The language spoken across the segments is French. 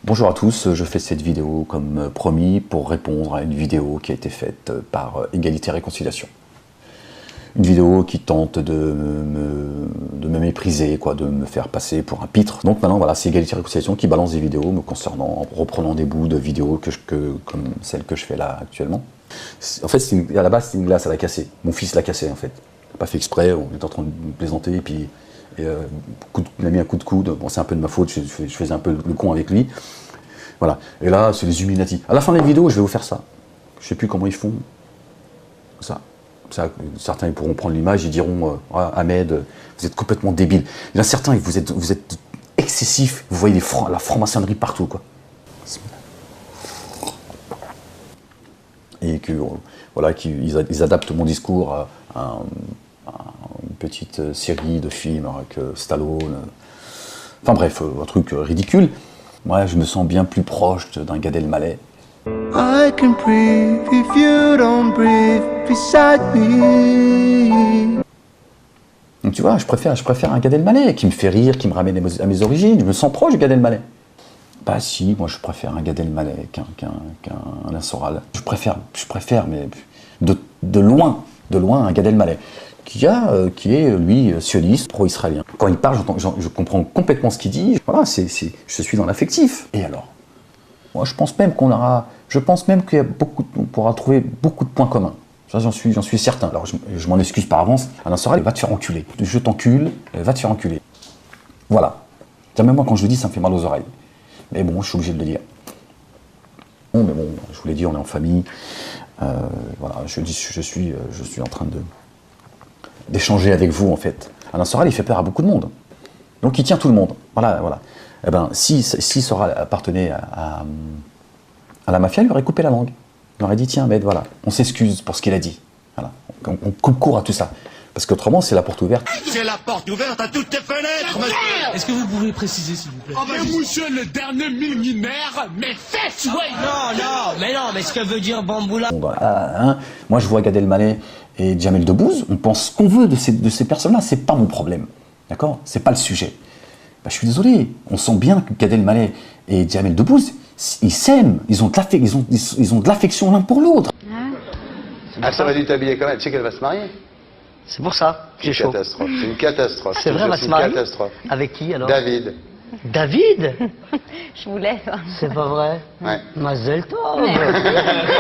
Bonjour à tous, je fais cette vidéo comme promis pour répondre à une vidéo qui a été faite par Égalité et Réconciliation. Une vidéo qui tente de me mépriser, de me faire passer pour un pitre. Donc maintenant voilà, c'est Égalité et Réconciliation qui balance des vidéos me concernant, en reprenant des bouts de vidéos comme celle que je fais là actuellement. En fait, à la base, c'est une glace, elle a cassé. Mon fils l'a cassé en fait. Il n'a pas fait exprès, on était en train de plaisanter et puis il a mis un coup de coude. Bon, c'est un peu de ma faute, je faisais un peu le con avec lui. Voilà. Et là, c'est les Illuminati. À la fin de la vidéo, je vais vous faire ça. Je ne sais plus comment ils font. Ça, certains ils pourront prendre l'image, ils diront Ahmed, vous êtes complètement débile. Il y en a certains, vous êtes excessifs, vous voyez la franc-maçonnerie partout, quoi. Et que, voilà, qu'ils adaptent mon discours à une petite série de films avec Stallone. Enfin bref, un truc ridicule. Moi, je me sens bien plus proche d'un Gad Elmaleh. I can breathe if you don't breathe beside me. Donc tu vois, je préfère un Gad Elmaleh qui me fait rire, qui me ramène à mes origines. Je me sens proche de Gad Elmaleh. Bah si, moi je préfère un Gad Elmaleh qu'un Alain Soral. Je préfère, mais de loin un Gad Elmaleh qui est lui sioniste, pro-israélien. Quand il parle, je comprends complètement ce qu'il dit. Voilà, je suis dans l'affectif. Et alors? Moi, je pense même qu'on pourra trouver beaucoup de points communs. Ça, j'en suis certain. Alors, je m'en excuse par avance. Alain Soral, va te faire enculer. Je t'encule, va te faire enculer. Voilà. Même moi, quand je le dis, ça me fait mal aux oreilles. Mais bon, je suis obligé de le dire. Bon, mais bon, je vous l'ai dit, on est en famille. Voilà, je suis en train d'échanger avec vous, en fait. Alain Soral, il fait peur à beaucoup de monde. Donc, il tient tout le monde. Voilà. Eh ben, si Soral appartenait à la mafia, il aurait coupé la langue. Il aurait dit, tiens, mais voilà, on s'excuse pour ce qu'il a dit. Voilà. On coupe court à tout ça. Parce qu'autrement, c'est la porte ouverte. C'est la porte ouverte à toutes tes fenêtres, monsieur. Est-ce que vous pouvez préciser, s'il vous plaît? Monsieur le dernier millénaire, mes fesses, ouais. Mais ce que veut dire Bamboula. Bon, voilà, moi, je vois Gad Elmaleh et Jamel Debbouze, on pense ce qu'on veut de ces personnes-là, c'est pas mon problème. D'accord? C'est pas le sujet. Bah, je suis désolé, on sent bien que Gad Elmaleh et Jamel Debbouze, ils s'aiment, ils ont de l'affection l'un pour l'autre. Ah, ça va dû t'habiller quand même, tu sais qu'elle va se marier. C'est pour ça que j'ai chaud. Catastrophe. C'est une catastrophe. C'est vrai, elle va se marier. Catastrophe. Avec qui alors? David. David? Je vous laisse. C'est pas vrai? Ouais. Mazel tov.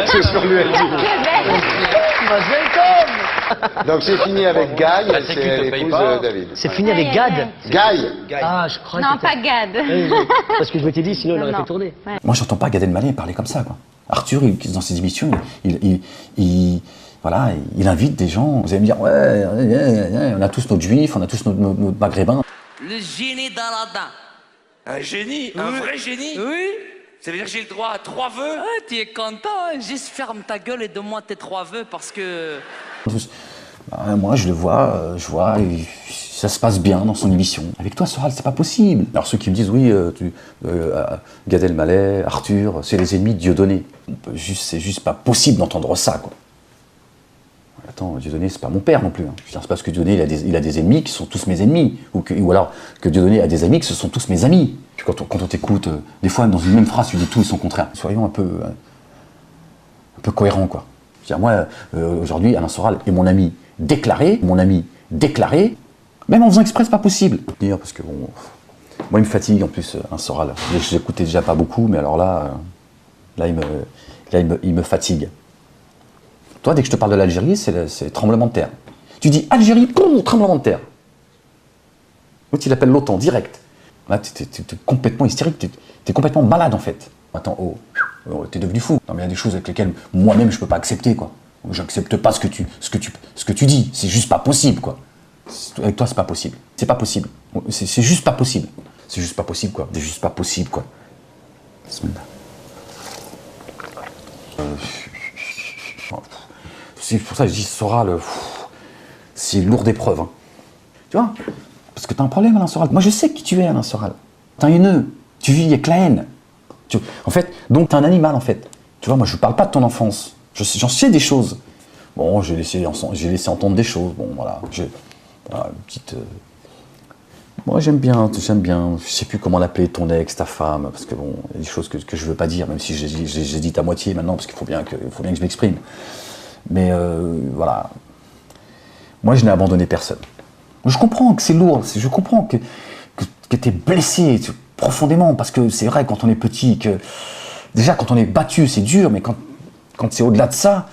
C'est sur lui, elle dit. Mazel tov. Donc c'est fini avec Gaï, elle épouse David. C'est fini avec Gad? Gaï. Ah, je crois Non, que pas Gad. parce que je m'étais dit, sinon il aurait Non. fait tourner. Ouais. Moi, j'entends pas Gad Elmaleh parler comme ça, quoi. Arthur, dans ses émissions, voilà, il invite des gens. Vous allez me dire, ouais, on a tous notre juif, on a tous notre maghrébin. Le génie d'Aladin. Un génie, un vrai génie. Oui. Ça veut dire que j'ai le droit à 3 vœux. Ah, tu es content, hein? Juste ferme ta gueule et donne-moi tes 3 vœux parce que... Moi, je le vois, ça se passe bien dans son émission. Avec toi, Soral, c'est pas possible. Alors ceux qui me disent, oui, Gad Elmaleh, Arthur, c'est les ennemis de Dieudonné. C'est juste pas possible d'entendre ça, quoi. Attends, Dieudonné, c'est pas mon père non plus. Hein. C'est pas parce que Dieudonné, il a des ennemis qui sont tous mes ennemis. Ou alors que Dieudonné a des amis qui ce sont tous mes amis. Puis quand on t'écoute, des fois, dans une même phrase, tu dis tout et son contraire. Soyons un peu cohérents, quoi. C'est-à-dire, moi, aujourd'hui, Alain Soral est mon ami déclaré, même en faisant exprès, c'est pas possible. Parce que bon, moi, il me fatigue en plus, Alain Soral. Je l'écoutais déjà pas beaucoup, mais alors là, il me fatigue. Toi, dès que je te parle de l'Algérie, c'est tremblement de terre. Tu dis Algérie, boum, tremblement de terre. L'autre, il appelle l'OTAN, direct. Là, t'es complètement hystérique, t'es complètement malade, en fait. Attends, t'es devenu fou. Non, mais il y a des choses avec lesquelles moi-même, je peux pas accepter, quoi. J'accepte pas ce que tu dis. C'est juste pas possible, quoi. Avec toi, c'est pas possible. C'est pas possible. C'est juste pas possible. C'est juste pas possible, quoi. C'est juste pas possible, quoi. C'est pour ça que je dis Soral, c'est lourd d'épreuves. Hein. Tu vois? Parce que t'as un problème, Alain Soral. Moi, je sais qui tu es, Alain Soral. T'es un haineux. Tu vis avec la haine. En fait, donc t'es un animal, en fait. Tu vois, moi, je parle pas de ton enfance. J'en sais des choses. Bon, j'ai laissé entendre des choses. Bon, voilà. Une Moi j'aime bien. Je sais plus comment l'appeler, ton ex, ta femme, parce que bon, il y a des choses que je veux pas dire, même si j'ai dit à moitié maintenant, parce qu'il faut bien que je m'exprime. Mais voilà. Moi je n'ai abandonné personne. Je comprends que c'est lourd, je comprends que tu es blessé profondément, parce que c'est vrai quand on est petit, que déjà quand on est battu c'est dur, mais quand c'est au-delà de ça,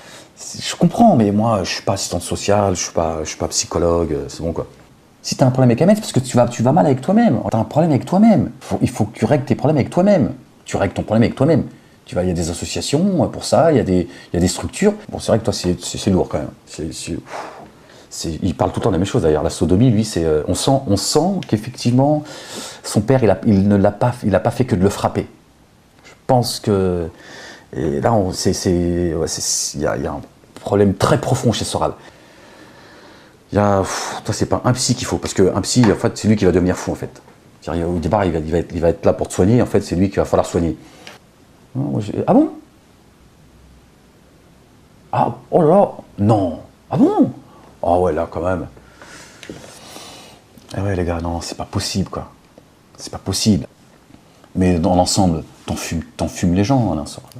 je comprends, mais moi je suis pas assistante sociale, je suis pas psychologue, c'est bon quoi. Si tu as un problème avec un mec, c'est parce que tu vas mal avec toi-même. Tu as un problème avec toi-même. Il faut que tu règles tes problèmes avec toi-même. Tu règles ton problème avec toi-même. Il y a des associations pour ça, il y a des structures. Bon, c'est vrai que toi, c'est lourd quand même. Il parle tout le temps de la même chose d'ailleurs. La sodomie, lui, on sent qu'effectivement, son père, il n'a pas fait que de le frapper. Je pense que. Et là, il y a un problème très profond chez Soral. Toi, c'est pas un psy qu'il faut, parce qu'un psy, en fait, c'est lui qui va devenir fou, en fait. Au départ, il va être là pour te soigner, en fait, c'est lui qu'il va falloir soigner. Ah bon? Ah, oh là là, non. Ah bon? Ah ouais, là, quand même. Ah ouais, les gars, non, c'est pas possible, quoi. C'est pas possible. Mais dans l'ensemble, t'en fumes les gens, Alain Soral.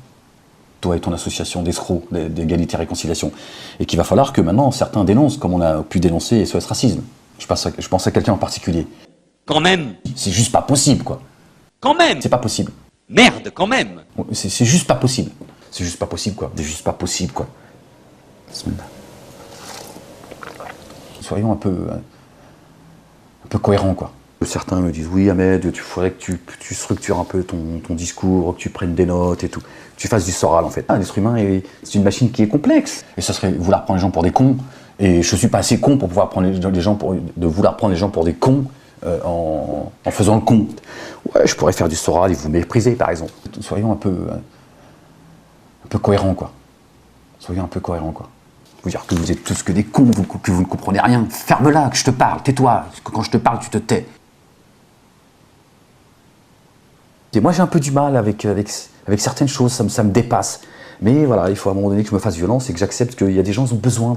Toi et ton association d'escrocs, d'égalité et réconciliation. Et qu'il va falloir que maintenant certains dénoncent, comme on a pu dénoncer SOS Racisme. Je pense à quelqu'un en particulier. Quand même. C'est juste pas possible, quoi. Quand même. C'est pas possible. Merde, quand même. C'est juste pas possible. C'est juste pas possible, quoi. C'est juste pas possible, quoi. Soyons un peu cohérents, quoi. Certains me disent, oui Ahmed, il faudrait que tu structures un peu ton discours, que tu prennes des notes et tout. Tu fasses du Soral en fait. L'être humain, c'est une machine qui est complexe. Et ça serait vouloir prendre les gens pour des cons. Et je suis pas assez con pour pouvoir prendre vouloir prendre les gens pour des cons en faisant le con. Ouais, je pourrais faire du Soral et vous mépriser par exemple. Soyons un peu cohérents, quoi. Soyons un peu cohérents, quoi. Vous dire que vous êtes tous que des cons, que vous ne comprenez rien. Ferme-la, que je te parle, tais-toi. Quand je te parle, tu te tais. Et moi j'ai un peu du mal avec certaines choses, ça me dépasse. Mais voilà, il faut à un moment donné que je me fasse violence et que j'accepte qu'il y a des gens qui ont besoin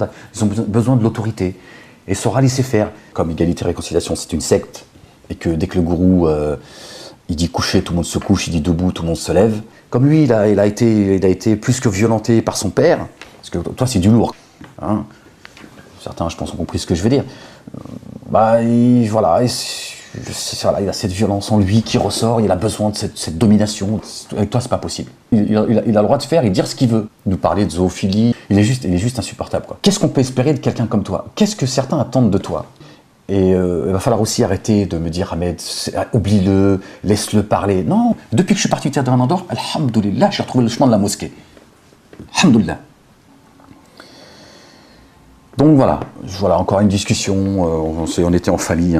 de l'autorité. Et Soral, il sait faire. Comme Égalité et Réconciliation, c'est une secte. Et que dès que le gourou, il dit coucher, tout le monde se couche, il dit debout, tout le monde se lève. Comme lui, il a été plus que violenté par son père. Parce que toi, c'est du lourd. Hein. Certains, je pense, ont compris ce que je veux dire. Voilà, il a cette violence en lui qui ressort, il a besoin de cette domination. Avec toi, c'est pas possible. Il a le droit de faire et dire ce qu'il veut. Nous parler de zoophilie, il est juste insupportable, quoi. Qu'est-ce qu'on peut espérer de quelqu'un comme toi? Qu'est-ce que certains attendent de toi? Et il va falloir aussi arrêter de me dire, Ahmed, oublie-le, laisse-le parler. Non, depuis que je suis parti du théâtre de Andorre, alhamdoulilah, j'ai retrouvé le chemin de la mosquée. Alhamdoulilah. Donc voilà, encore une discussion, on était en famille.